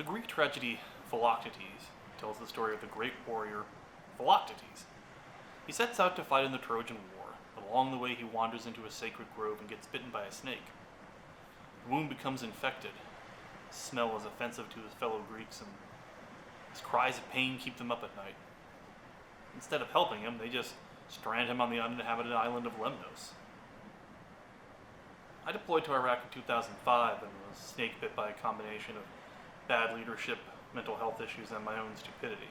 The Greek tragedy Philoctetes tells the story of the great warrior Philoctetes. He sets out to fight in the Trojan War, but along the way he wanders into a sacred grove and gets bitten by a snake. The wound becomes infected. The smell is offensive to his fellow Greeks, and his cries of pain keep them up at night. Instead of helping him, they just strand him on the uninhabited island of Lemnos. I deployed to Iraq in 2005 and was snake bit by a combination of bad leadership, mental health issues, and my own stupidity.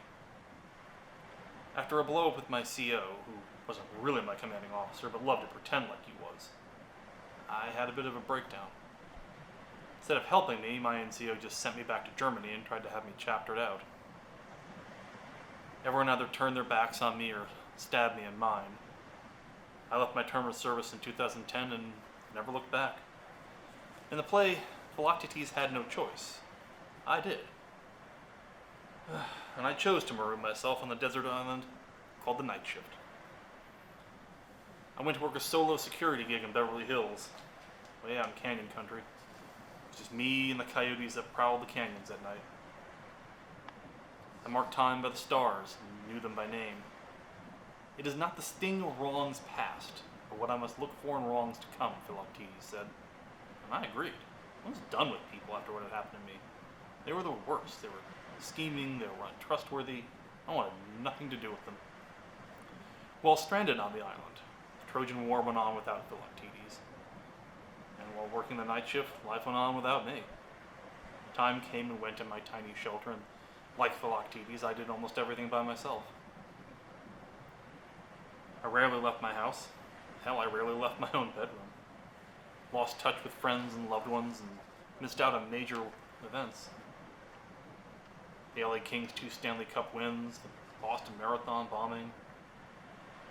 After a blow-up with my CO, who wasn't really my commanding officer but loved to pretend like he was, I had a bit of a breakdown. Instead of helping me, my NCO just sent me back to Germany and tried to have me chaptered out. Everyone either turned their backs on me or stabbed me in mine. I left my term of service in 2010 and never looked back. In the play, Philoctetes had no choice. I did. And I chose to maroon myself on the desert island called the Night Shift. I went to work a solo security gig in Beverly Hills, way out in canyon country. It's just me and the coyotes that prowled the canyons at night. I marked time by the stars and knew them by name. It is not the sting of wrongs past, but what I must look for in wrongs to come, Philoctetes said. And I agreed. I was done with people after what had happened to me. They were the worst. They were scheming, they were untrustworthy. I wanted nothing to do with them. While stranded on the island, the Trojan War went on without Philoctetes. And while working the night shift, life went on without me. Time came and went in my tiny shelter, and like Philoctetes, I did almost everything by myself. I rarely left my house. Hell, I rarely left my own bedroom. Lost touch with friends and loved ones and missed out on major events. The LA Kings 2 Stanley Cup wins, the Boston Marathon bombing.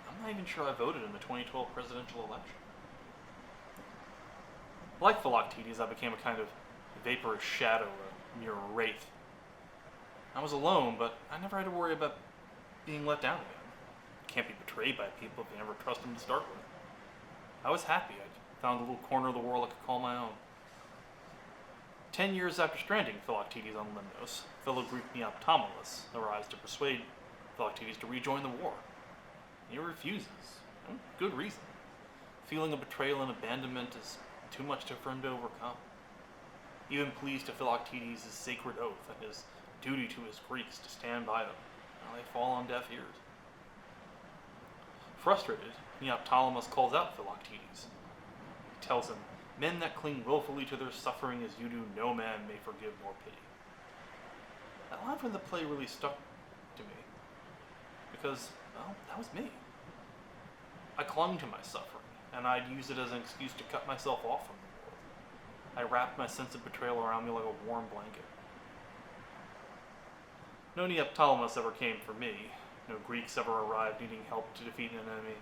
I'm not even sure I voted in the 2012 presidential election. Like Philoctetes, I became a kind of vaporous shadow, a mere wraith. I was alone, but I never had to worry about being let down again. Can't be betrayed by people if you never trust them to start with. I was happy. I found a little corner of the world I could call my own. 10 years after stranding Philoctetes on Lemnos, fellow Greek Neoptolemus arrives to persuade Philoctetes to rejoin the war. He refuses. And good reason. Feeling of betrayal and abandonment is too much for him to overcome. Even pleased to Philoctetes' sacred oath and his duty to his Greeks to stand by them. Now they fall on deaf ears. Frustrated, Neoptolemus calls out Philoctetes. He tells him, "Men that cling willfully to their suffering as you do, no man may forgive nor pity." That line from the play really stuck to me, because, well, that was me. I clung to my suffering, and I'd use it as an excuse to cut myself off from the world. I wrapped my sense of betrayal around me like a warm blanket. No Neoptolemus ever came for me. No Greeks ever arrived needing help to defeat an enemy.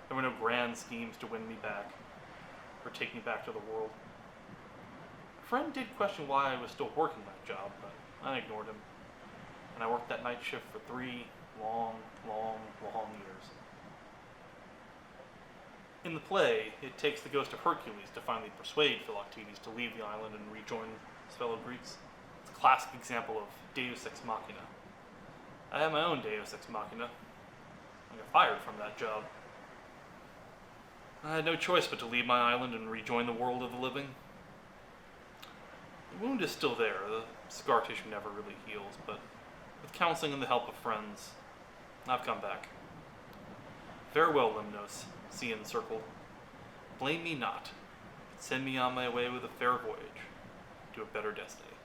There were no grand schemes to win me back, or take me back to the world. A friend did question why I was still working that job, but I ignored him. And I worked that night shift for 3 long years. In the play, it takes the ghost of Hercules to finally persuade Philoctetes to leave the island and rejoin his fellow Greeks. It's a classic example of Deus Ex Machina. I had my own Deus Ex Machina. I got fired from that job. I had no choice but to leave my island and rejoin the world of the living. The wound is still there. The scar tissue never really heals, but with counseling and the help of friends, I've come back. Farewell, Lemnos, sea encircled. Blame me not, but send me on my way with a fair voyage to a better destiny.